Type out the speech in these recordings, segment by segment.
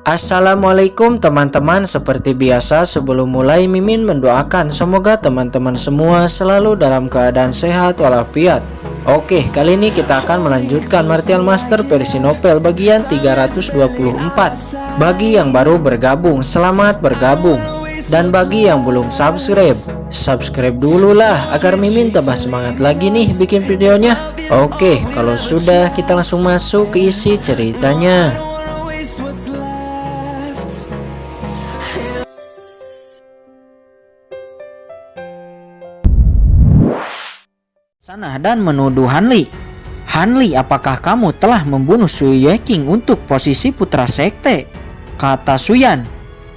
Assalamualaikum teman-teman, seperti biasa sebelum mulai Mimin mendoakan semoga teman-teman semua selalu dalam keadaan sehat walafiat. Oke, kali ini kita akan melanjutkan Martial Master versi novel bagian 324. Bagi yang baru bergabung, selamat bergabung. Dan bagi yang belum subscribe dulu lah agar Mimin tambah semangat lagi nih bikin videonya. Oke, kalau sudah kita langsung masuk ke isi ceritanya. Sana dan menuduh Hanli. "Hanli, apakah kamu telah membunuh Sui Yueqing untuk posisi putra sekte?" kata Suyan.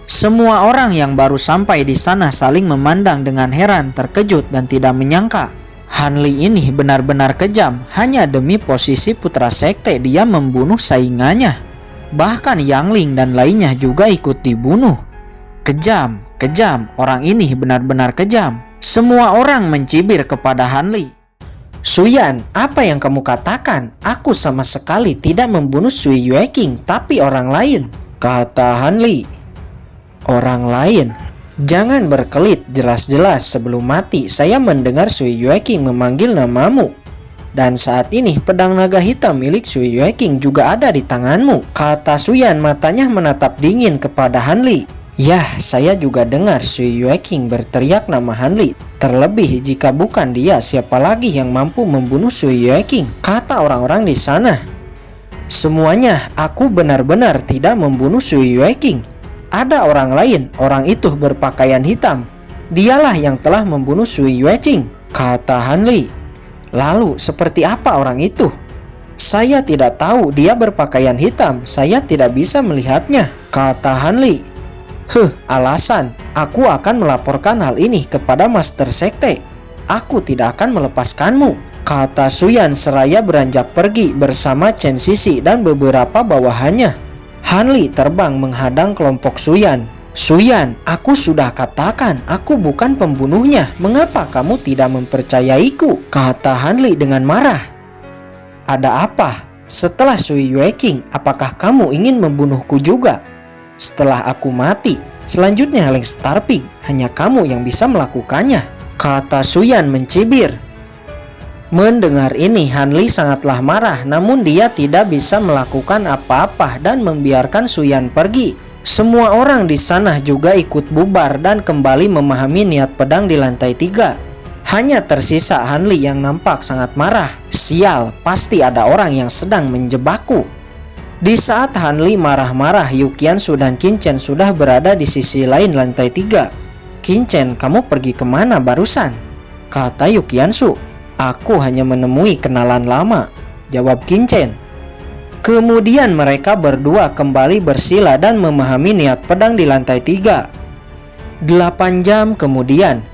Semua orang yang baru sampai di sana saling memandang dengan heran, terkejut dan tidak menyangka Hanli ini benar-benar kejam. Hanya demi posisi putra sekte dia membunuh saingannya. Bahkan Yang Ling dan lainnya juga ikut dibunuh. Kejam, orang ini benar-benar kejam. Semua orang mencibir kepada Hanli. "Suyan, apa yang kamu katakan? Aku sama sekali tidak membunuh Sui Yueqing, tapi orang lain," kata Hanli. "Orang lain? Jangan berkelit, jelas-jelas sebelum mati saya mendengar Sui Yueqing memanggil namamu. Dan saat ini pedang naga hitam milik Sui Yueqing juga ada di tanganmu," kata Suyan, matanya menatap dingin kepada Hanli. "Yah, saya juga dengar Sui Yueqing berteriak nama Hanli. Terlebih jika bukan dia, siapa lagi yang mampu membunuh Sui Yueqing?" kata orang-orang di sana. "Semuanya, aku benar-benar tidak membunuh Sui Yueqing. Ada orang lain, orang itu berpakaian hitam. Dialah yang telah membunuh Sui Yueqing," kata Hanli. "Lalu seperti apa orang itu?" "Saya tidak tahu, dia berpakaian hitam. Saya tidak bisa melihatnya," kata Hanli. Alasan, aku akan melaporkan hal ini kepada Master Sekte. Aku tidak akan melepaskanmu," kata Suyan seraya beranjak pergi bersama Chen Sisi dan beberapa bawahannya. Hanli terbang menghadang kelompok Suyan. "Suyan, aku sudah katakan aku bukan pembunuhnya. Mengapa kamu tidak mempercayaiku?" kata Hanli dengan marah. "Ada apa? Setelah Sui Yueqing, apakah kamu ingin membunuhku juga? Setelah aku mati, selanjutnya Leng Starping, hanya kamu yang bisa melakukannya," kata Suyan mencibir. Mendengar ini Hanli sangatlah marah, namun dia tidak bisa melakukan apa-apa dan membiarkan Suyan pergi. Semua orang di sana juga ikut bubar dan kembali memahami niat pedang di lantai 3. Hanya tersisa Hanli yang nampak sangat marah. "Sial, pasti ada orang yang sedang menjebakku." Di saat Hanli marah-marah, Yu Qiansu dan Qin Chen sudah berada di sisi lain lantai 3. "Qin Chen, kamu pergi kemana barusan?" kata Yu Qiansu. "Aku hanya menemui kenalan lama," jawab Qin Chen. Kemudian mereka berdua kembali bersila dan memahami niat pedang di lantai 3. 8 jam kemudian,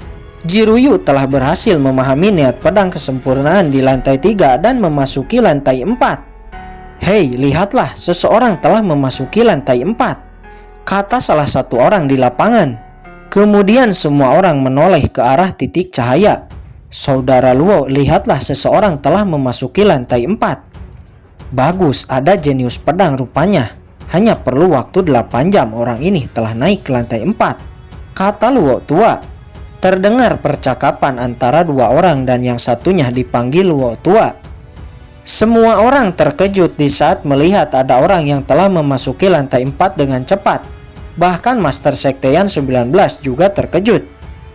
Jiruyu telah berhasil memahami niat pedang kesempurnaan di lantai 3 dan memasuki lantai 4. "Hei, lihatlah, seseorang telah memasuki lantai 4, kata salah satu orang di lapangan. Kemudian semua orang menoleh ke arah titik cahaya. "Saudara Luo, lihatlah, seseorang telah memasuki lantai 4. Bagus, ada jenius pedang rupanya. Hanya perlu waktu 8 jam orang ini telah naik ke lantai 4, kata Luo tua. Terdengar percakapan antara dua orang dan yang satunya dipanggil Luo tua. Semua orang terkejut di saat melihat ada orang yang telah memasuki lantai 4 dengan cepat. Bahkan Master Sekteyan 19 juga terkejut.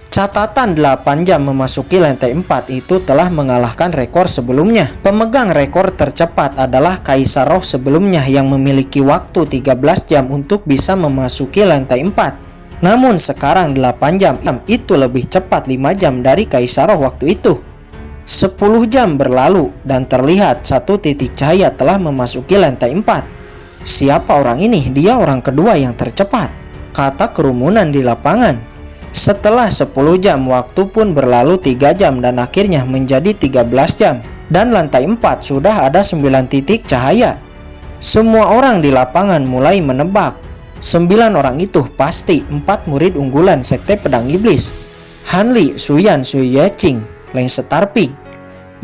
Catatan 8 jam memasuki lantai 4 itu telah mengalahkan rekor sebelumnya. Pemegang rekor tercepat adalah Kaisar Roh sebelumnya yang memiliki waktu 13 jam untuk bisa memasuki lantai 4. Namun sekarang 8 jam itu lebih cepat 5 jam dari Kaisar Roh waktu itu. 10 jam berlalu dan terlihat satu titik cahaya telah memasuki lantai 4. "Siapa orang ini? Dia orang kedua yang tercepat," kata kerumunan di lapangan. Setelah 10 jam, waktu pun berlalu 3 jam dan akhirnya menjadi 13 jam. Dan lantai 4 sudah ada 9 titik cahaya. Semua orang di lapangan mulai menebak. 9 orang itu pasti 4 murid unggulan Sekte Pedang Iblis. Hanli, Suyan, Sui Yueqing, Leng Starping,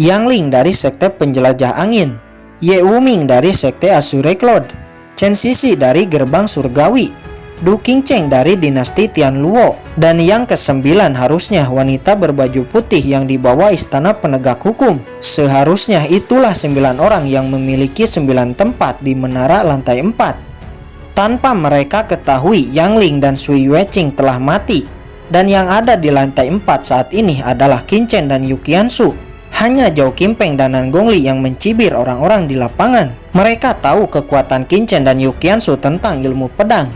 Yang Ling dari Sekte Penjelajah Angin, Ye Wuming dari Sekte Azure Cloud, Chen Sisi dari gerbang surgawi, Du Qingcheng dari dinasti Tianluo, dan yang kesembilan harusnya wanita berbaju putih yang dibawa istana penegak hukum. Seharusnya itulah 9 orang yang memiliki 9 tempat di menara lantai 4. Tanpa mereka ketahui, Yang Ling dan Sui Yueqing telah mati, dan yang ada di lantai 4 saat ini adalah Qin Chen dan Yu Qiansu. Hanya Zhao Qimpeng dan Nan Gongli yang mencibir orang-orang di lapangan. Mereka tahu kekuatan Qin Chen dan Yu Qiansu tentang ilmu pedang,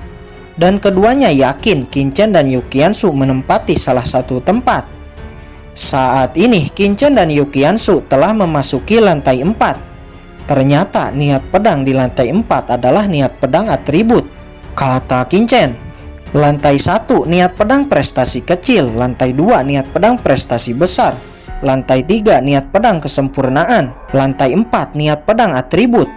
dan keduanya yakin Qin Chen dan Yu Qiansu menempati salah satu tempat. Saat ini Qin Chen dan Yu Qiansu telah memasuki lantai 4. Ternyata niat pedang di lantai 4 adalah niat pedang atribut. Kata Qin Chen, lantai 1 niat pedang prestasi kecil, lantai 2 niat pedang prestasi besar, lantai 3 niat pedang kesempurnaan, lantai 4 niat pedang atribut.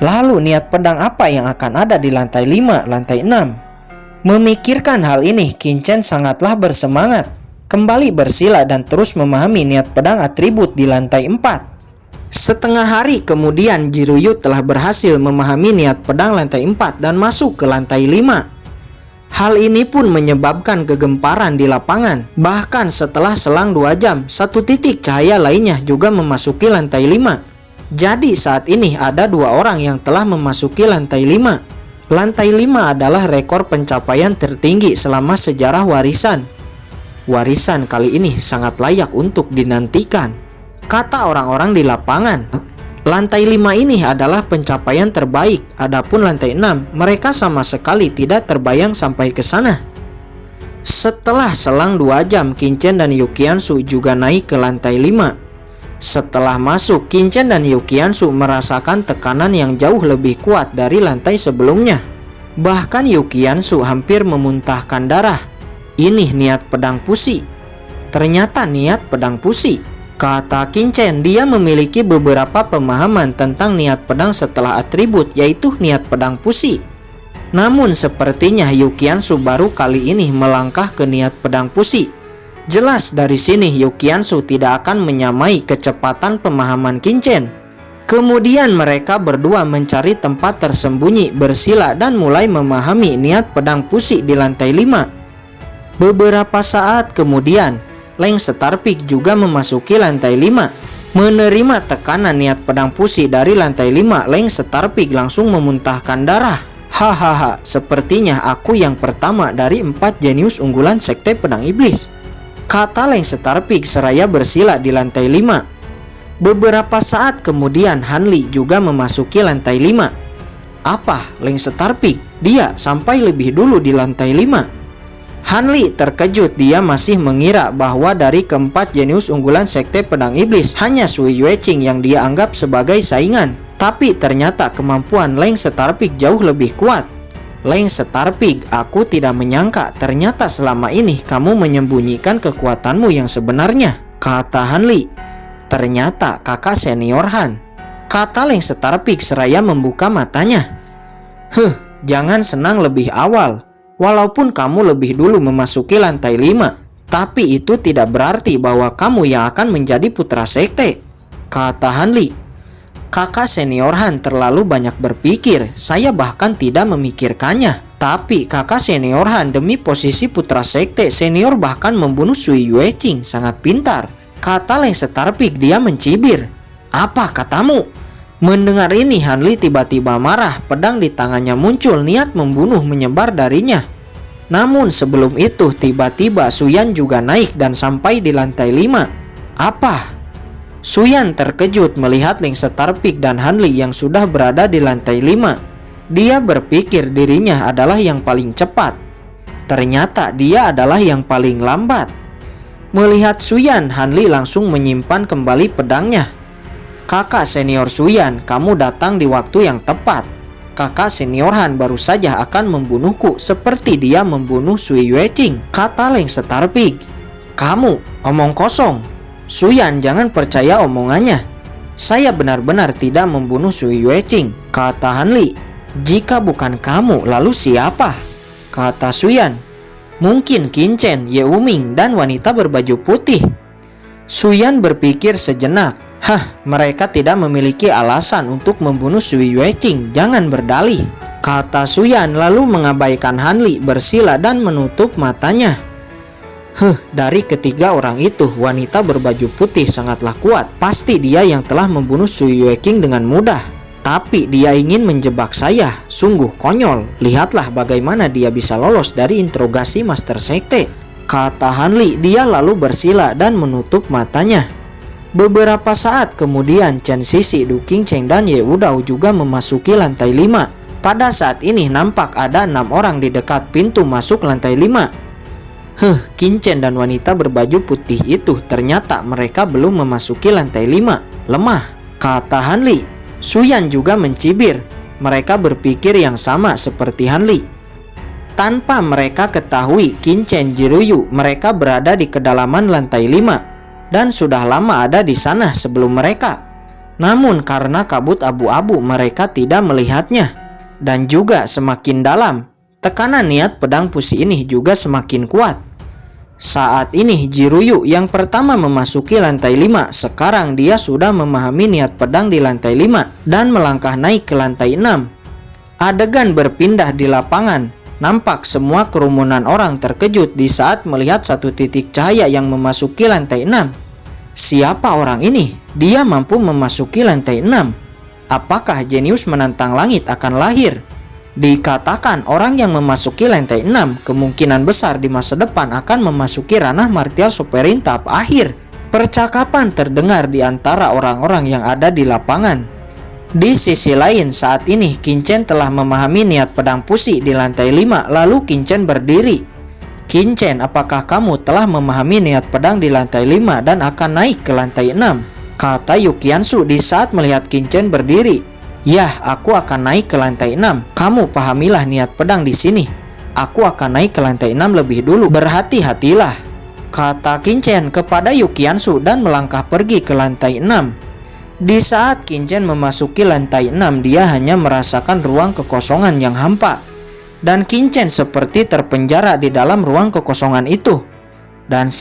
Lalu niat pedang apa yang akan ada di lantai 5, lantai 6? Memikirkan hal ini, Qin Chen sangatlah bersemangat, kembali bersila dan terus memahami niat pedang atribut di lantai 4. Setengah hari kemudian, Jiruyu telah berhasil memahami niat pedang lantai 4 dan masuk ke lantai 5. Hal ini pun menyebabkan kegemparan di lapangan. Bahkan setelah selang 2 jam, satu titik cahaya lainnya juga memasuki lantai 5. Jadi saat ini ada 2 orang yang telah memasuki lantai 5. Lantai 5 adalah rekor pencapaian tertinggi selama sejarah warisan. Warisan kali ini sangat layak untuk dinantikan, kata orang-orang di lapangan. Lantai 5 ini adalah pencapaian terbaik. Adapun lantai 6, mereka sama sekali tidak terbayang sampai ke sana. Setelah selang 2 jam, Qin Chen dan Yu Qiansu juga naik ke lantai 5. Setelah masuk, Qin Chen dan Yu Qiansu merasakan tekanan yang jauh lebih kuat dari lantai sebelumnya. Bahkan Yu Qiansu hampir memuntahkan darah. Ini niat pedang pusi. Ternyata niat pedang pusi. Kata Qin Chen, dia memiliki beberapa pemahaman tentang niat pedang setelah atribut, yaitu niat pedang pusi. Namun sepertinya Yu Qiansu baru kali ini melangkah ke niat pedang pusi. Jelas dari sini Yu Qiansu tidak akan menyamai kecepatan pemahaman Qin Chen. Kemudian mereka berdua mencari tempat tersembunyi, bersila dan mulai memahami niat pedang pusi di lantai 5. Beberapa saat kemudian, Leng Starpik juga memasuki lantai 5. Menerima tekanan niat pedang pusi dari lantai 5, Leng Starpik langsung memuntahkan darah. Hahaha, sepertinya aku yang pertama dari 4 jenius unggulan sekte pedang iblis, kata Leng Starpik seraya bersila di lantai 5. Beberapa saat kemudian, Han Li juga memasuki lantai 5. Apa, Leng Starpik? Dia sampai lebih dulu di lantai 5. Han Li terkejut, dia masih mengira bahwa dari keempat jenius unggulan sekte pedang iblis, hanya Sui Yueqing yang dia anggap sebagai saingan. Tapi ternyata kemampuan Leng Starpik jauh lebih kuat. Leng Starpik, aku tidak menyangka ternyata selama ini kamu menyembunyikan kekuatanmu yang sebenarnya, kata Han Li. Ternyata kakak senior Han, kata Leng Starpik seraya membuka matanya. Jangan senang lebih awal. Walaupun kamu lebih dulu memasuki lantai 5, tapi itu tidak berarti bahwa kamu yang akan menjadi putra sekte, kata Han Li. Kakak senior Han terlalu banyak berpikir, saya bahkan tidak memikirkannya. Tapi kakak senior Han demi posisi putra sekte senior bahkan membunuh Sui Yueqing, sangat pintar, kata Leng Starpik, dia mencibir. Apa katamu? Mendengar ini, Han Li tiba-tiba marah, pedang di tangannya muncul, niat membunuh menyebar darinya. Namun sebelum itu, tiba-tiba Suyan juga naik dan sampai di lantai 5. Apa? Suyan terkejut melihat Leng Starpik dan Han Li yang sudah berada di lantai 5. Dia berpikir dirinya adalah yang paling cepat. Ternyata dia adalah yang paling lambat. Melihat Suyan, Han Li langsung menyimpan kembali pedangnya. Kakak senior Suyan, kamu datang di waktu yang tepat. Kakak senior Han baru saja akan membunuhku seperti dia membunuh Sui Yueqing, kata Leng Starpik. Kamu, omong kosong. Suyan, jangan percaya omongannya. Saya benar-benar tidak membunuh Sui Yueqing, kata Han Li. Jika bukan kamu, lalu siapa? Kata Suyan. Mungkin Qin Chen, Ye Wuming, dan wanita berbaju putih. Suyan berpikir sejenak. Mereka tidak memiliki alasan untuk membunuh Sui Yueqing, jangan berdalih. kata Suyan lalu mengabaikan Hanli bersila dan menutup matanya. Dari ketiga orang itu, wanita berbaju putih sangatlah kuat. Pasti dia yang telah membunuh Su Yueking dengan mudah. Tapi dia ingin menjebak saya, sungguh konyol. Lihatlah bagaimana dia bisa lolos dari interogasi Master Sekte, kata Hanli. Dia lalu bersila dan menutup matanya. Beberapa saat kemudian, Chen Sisi, Du Qingcheng dan Ye Wudao juga memasuki lantai 5. Pada saat ini nampak ada 6 orang di dekat pintu masuk lantai 5. Qingchen dan wanita berbaju putih itu, ternyata mereka belum memasuki lantai 5. Lemah, kata Hanli. Suyan juga mencibir. Mereka berpikir yang sama seperti Hanli. Tanpa mereka ketahui, Qingchen, Jiruyu, mereka berada di kedalaman lantai 5 dan sudah lama ada di sana sebelum mereka. Namun karena kabut abu-abu, mereka tidak melihatnya. Dan juga semakin dalam, tekanan niat pedang pusi ini juga semakin kuat. Saat ini Jiruyu yang pertama memasuki lantai 5. Sekarang dia sudah memahami niat pedang di lantai 5 dan melangkah naik ke lantai 6. Adegan berpindah di lapangan. Nampak semua kerumunan orang terkejut di saat melihat satu titik cahaya yang memasuki lantai 6. Siapa orang ini? Dia mampu memasuki lantai 6. Apakah jenius menantang langit akan lahir? Dikatakan orang yang memasuki lantai 6 kemungkinan besar di masa depan akan memasuki ranah martial superin tahap akhir. Percakapan terdengar di antara orang-orang yang ada di lapangan. Di sisi lain, saat ini Qingchen telah memahami niat pedang pusi di lantai 5. Lalu Qingchen berdiri. Qingchen, apakah kamu telah memahami niat pedang di lantai 5 dan akan naik ke lantai 6? Kata Yukiansu di saat melihat Qingchen berdiri. Yah, aku akan naik ke lantai 6. Kamu pahamilah niat pedang di sini. Aku akan naik ke lantai 6 lebih dulu. Berhati-hatilah, kata Qingchen kepada Yukiansu dan melangkah pergi ke lantai 6. Di saat Qingchen memasuki lantai 6, dia hanya merasakan ruang kekosongan yang hampa. Dan Qingchen seperti terpenjara di dalam ruang kekosongan itu. Dan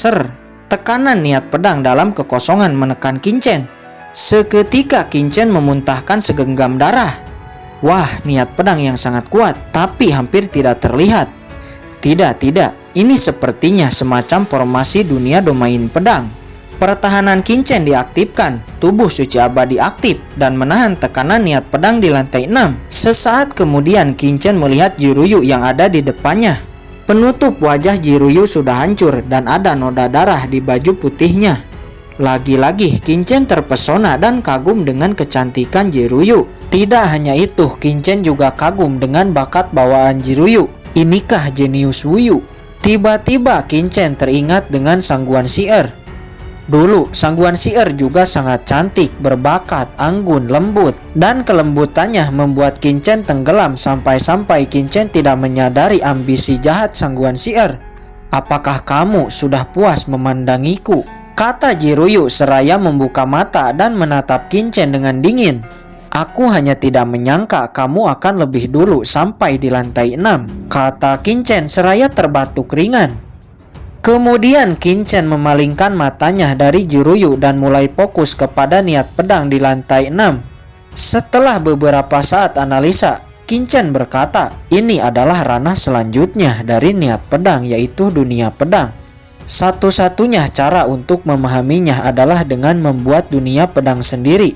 tekanan niat pedang dalam kekosongan menekan Qingchen. Seketika Qingchen memuntahkan segenggam darah. Wah, niat pedang yang sangat kuat, tapi hampir tidak terlihat. Tidak, ini sepertinya semacam formasi dunia domain pedang. Pertahanan Qingchen diaktifkan, tubuh suci abadi aktif, dan menahan tekanan niat pedang di lantai 6. Sesaat kemudian Qingchen melihat Jiruyu yang ada di depannya. Penutup wajah Jiruyu sudah hancur dan ada noda darah di baju putihnya. Lagi-lagi Qingchen terpesona dan kagum dengan kecantikan Jiruyu. Tidak hanya itu, Qingchen juga kagum dengan bakat bawaan Jiruyu. Inikah jenius Wuyu? Tiba-tiba Qingchen teringat dengan Sangguan Si'er. Dulu Sangguan Si'er juga sangat cantik, berbakat, anggun, lembut, dan kelembutannya membuat Qingchen tenggelam sampai-sampai Qingchen tidak menyadari ambisi jahat Sangguan Si'er. Apakah kamu sudah puas memandangiku? Kata Jiruyu seraya membuka mata dan menatap Qingchen dengan dingin. Aku hanya tidak menyangka kamu akan lebih dulu sampai di lantai 6, kata Qingchen seraya terbatuk ringan. Kemudian Qingchen memalingkan matanya dari Jiruyu dan mulai fokus kepada niat pedang di lantai 6. Setelah beberapa saat analisa, Qingchen berkata, ini adalah ranah selanjutnya dari niat pedang, yaitu dunia pedang. Satu-satunya cara untuk memahaminya adalah dengan membuat dunia pedang sendiri.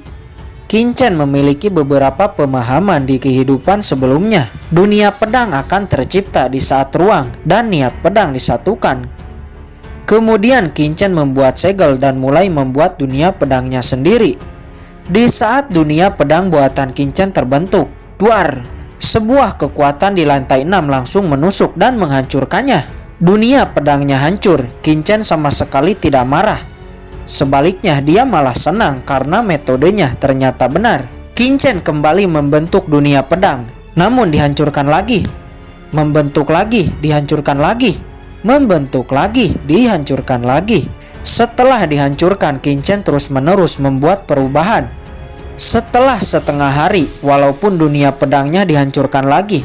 Qingchen memiliki beberapa pemahaman di kehidupan sebelumnya. Dunia pedang akan tercipta di saat ruang dan niat pedang disatukan. Kemudian Qingchen membuat segel dan mulai membuat dunia pedangnya sendiri. Di saat dunia pedang buatan Qingchen terbentuk, duar, sebuah kekuatan di lantai 6 langsung menusuk dan menghancurkannya. Dunia pedangnya hancur. Qingchen sama sekali tidak marah. Sebaliknya, dia malah senang karena metodenya ternyata benar. Qingchen kembali membentuk dunia pedang, namun dihancurkan lagi. Membentuk lagi, dihancurkan lagi. Membentuk lagi, dihancurkan lagi. Setelah dihancurkan, Qingchen terus-menerus membuat perubahan. Setelah setengah hari, walaupun dunia pedangnya dihancurkan lagi,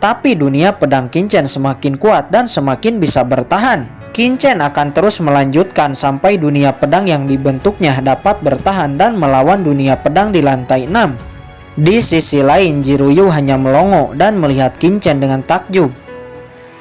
tapi dunia pedang Qingchen semakin kuat dan semakin bisa bertahan. Qingchen akan terus melanjutkan sampai dunia pedang yang dibentuknya dapat bertahan dan melawan dunia pedang di lantai 6. Di sisi lain, Jiruyu hanya melongo dan melihat Kinchen dengan takjub.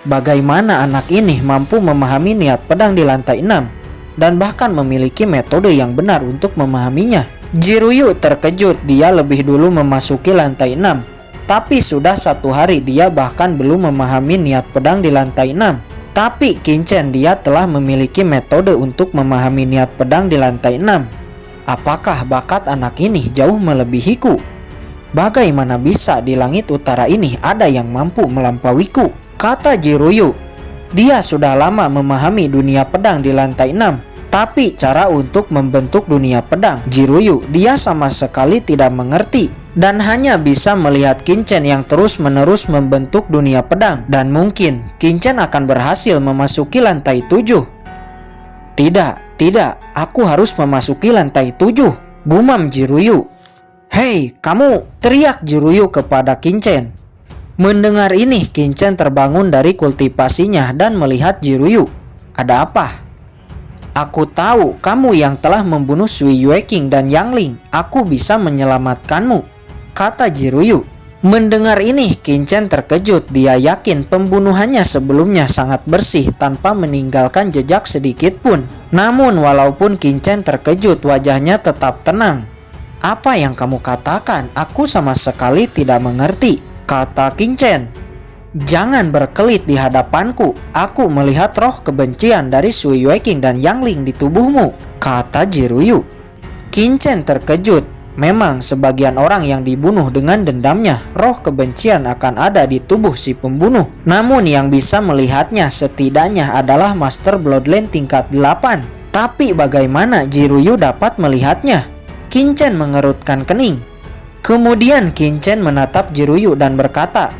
Bagaimana anak ini mampu memahami niat pedang di lantai 6 dan bahkan memiliki metode yang benar untuk memahaminya? Jiruyu terkejut. Dia lebih dulu memasuki lantai 6. Tapi sudah 1 hari dia bahkan belum memahami niat pedang di lantai 6. Tapi Kinchen, dia telah memiliki metode untuk memahami niat pedang di lantai 6. Apakah bakat anak ini jauh melebihiku? Bagaimana bisa di langit utara ini ada yang mampu melampauiku? Kata Jiruyu. Dia sudah lama memahami dunia pedang di lantai 6. Tapi cara untuk membentuk dunia pedang, Jiruyu, dia sama sekali tidak mengerti. Dan hanya bisa melihat Kinchen yang terus-menerus membentuk dunia pedang. Dan mungkin Kinchen akan berhasil memasuki lantai 7. Tidak, aku harus memasuki lantai 7, gumam Jiruyu. Hei, kamu, teriak Jiruyu kepada Kinchen. Mendengar ini, Kinchen terbangun dari kultivasinya dan melihat Jiruyu. Ada apa? Aku tahu kamu yang telah membunuh Sui Yueking dan Yang Ling. Aku bisa menyelamatkanmu, kata Jiruyu. Mendengar ini, Kinchen terkejut. Dia yakin pembunuhannya sebelumnya sangat bersih tanpa meninggalkan jejak sedikit pun. Namun walaupun Kinchen terkejut, wajahnya tetap tenang. Apa yang kamu katakan? Aku sama sekali tidak mengerti, kata Kinchen. Jangan berkelit di hadapanku. Aku melihat roh kebencian dari Sui Yueking dan Yang Ling di tubuhmu, kata Jiruyu. Kinchen terkejut. Memang sebagian orang yang dibunuh dengan dendamnya, roh kebencian akan ada di tubuh si pembunuh. Namun yang bisa melihatnya setidaknya adalah Master Bloodline tingkat 8. Tapi bagaimana Jiruyu dapat melihatnya? Kinchen mengerutkan kening. Kemudian Kinchen menatap Jiruyu dan berkata,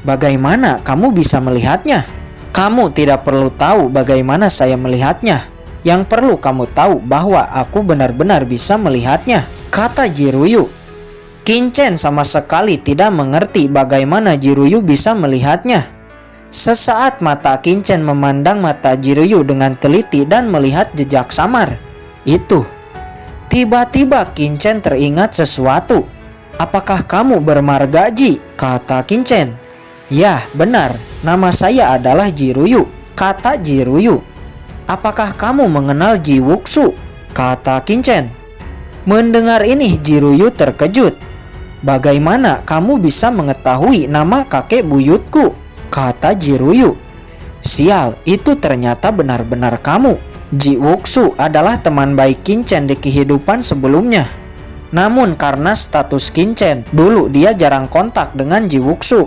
bagaimana kamu bisa melihatnya? Kamu tidak perlu tahu bagaimana saya melihatnya. Yang perlu kamu tahu bahwa aku benar-benar bisa melihatnya, kata Jiruyu. Kinchen sama sekali tidak mengerti bagaimana Jiruyu bisa melihatnya. Sesaat mata Kinchen memandang mata Jiruyu dengan teliti dan melihat jejak samar itu. Tiba-tiba Kinchen teringat sesuatu. Apakah kamu bermargaji? Kata Kinchen. Ya, benar. Nama saya adalah Jiruyu, kata Jiruyu. Apakah kamu mengenal Jiwuksu? Kata Kinchen. Mendengar ini, Jiruyu terkejut. Bagaimana kamu bisa mengetahui nama kakek buyutku? Kata Jiruyu. Sial, itu ternyata benar-benar kamu. Jiwuksu adalah teman baik Kinchen di kehidupan sebelumnya. Namun karena status Kinchen, dulu dia jarang kontak dengan Jiwuksu.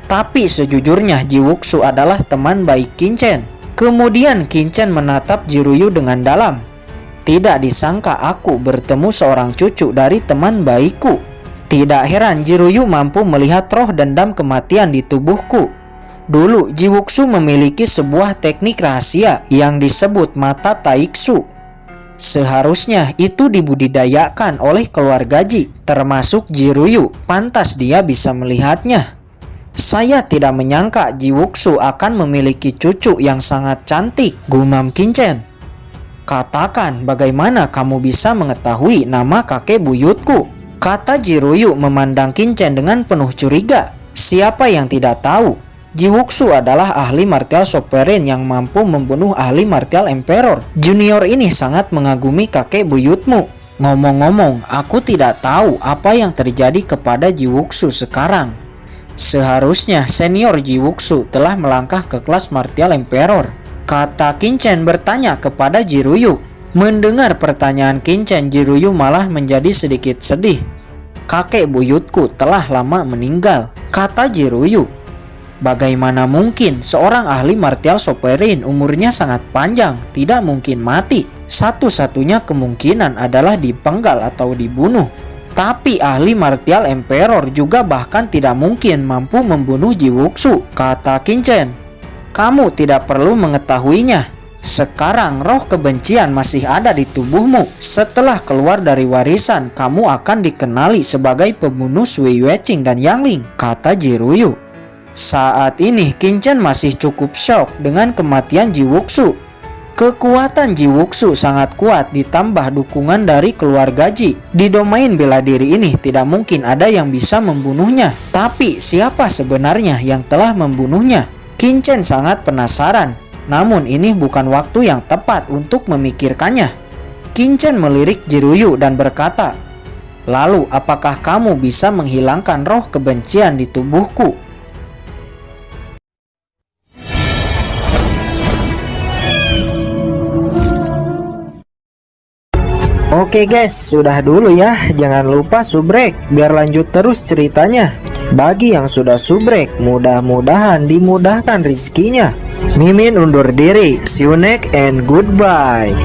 Tapi sejujurnya Jiwuksu adalah teman baik Kinchen. Kemudian Kinchen menatap Jiruyu dengan dalam. Tidak disangka aku bertemu seorang cucu dari teman baikku. Tidak heran Jiruyu mampu melihat roh dendam kematian di tubuhku. Dulu Jiwuksu memiliki sebuah teknik rahasia yang disebut mata taiksu. Seharusnya itu dibudidayakan oleh keluarga Ji, termasuk Jiruyu. Pantas dia bisa melihatnya. Saya tidak menyangka Jiwuksu akan memiliki cucu yang sangat cantik, gumam Kinchen. Katakan, bagaimana kamu bisa mengetahui nama kakek buyutku? Kata Jiruyu memandang Kinchen dengan penuh curiga. Siapa yang tidak tahu? Jiwuksu adalah ahli martial sovereign yang mampu membunuh ahli martial emperor. Junior ini sangat mengagumi kakek buyutmu. Ngomong-ngomong, aku tidak tahu apa yang terjadi kepada Jiwuksu sekarang. Seharusnya senior Jiwuksu telah melangkah ke kelas martial emperor, kata Kinchen bertanya kepada Jiruyu. Mendengar pertanyaan Kinchen, Jiruyu malah menjadi sedikit sedih. Kakek buyutku telah lama meninggal, kata Jiruyu. Bagaimana mungkin seorang ahli martial sovereign umurnya sangat panjang tidak mungkin mati? Satu-satunya kemungkinan adalah dipenggal atau dibunuh. Tapi ahli martial emperor juga bahkan tidak mungkin mampu membunuh Jiwuksu, kata Kinchen. Kamu tidak perlu mengetahuinya. Sekarang roh kebencian masih ada di tubuhmu. Setelah keluar dari warisan, kamu akan dikenali sebagai pembunuh Sui Yueking dan Yang Ling, kata Jiruyu. Saat ini Kinchen masih cukup shock dengan kematian Jiwuksu. Kekuatan Jiwuksu sangat kuat ditambah dukungan dari keluarga Ji. Di domain bela diri ini tidak mungkin ada yang bisa membunuhnya. Tapi siapa sebenarnya yang telah membunuhnya? Qin-chen sangat penasaran. Namun ini bukan waktu yang tepat untuk memikirkannya. Qin-chen melirik Jiruyu dan berkata, "Lalu apakah kamu bisa menghilangkan roh kebencian di tubuhku?" Oke guys, sudah dulu ya. Jangan lupa subrek biar lanjut terus ceritanya. Bagi yang sudah subrek, mudah-mudahan dimudahkan rezekinya. Mimin undur diri. See you next and goodbye.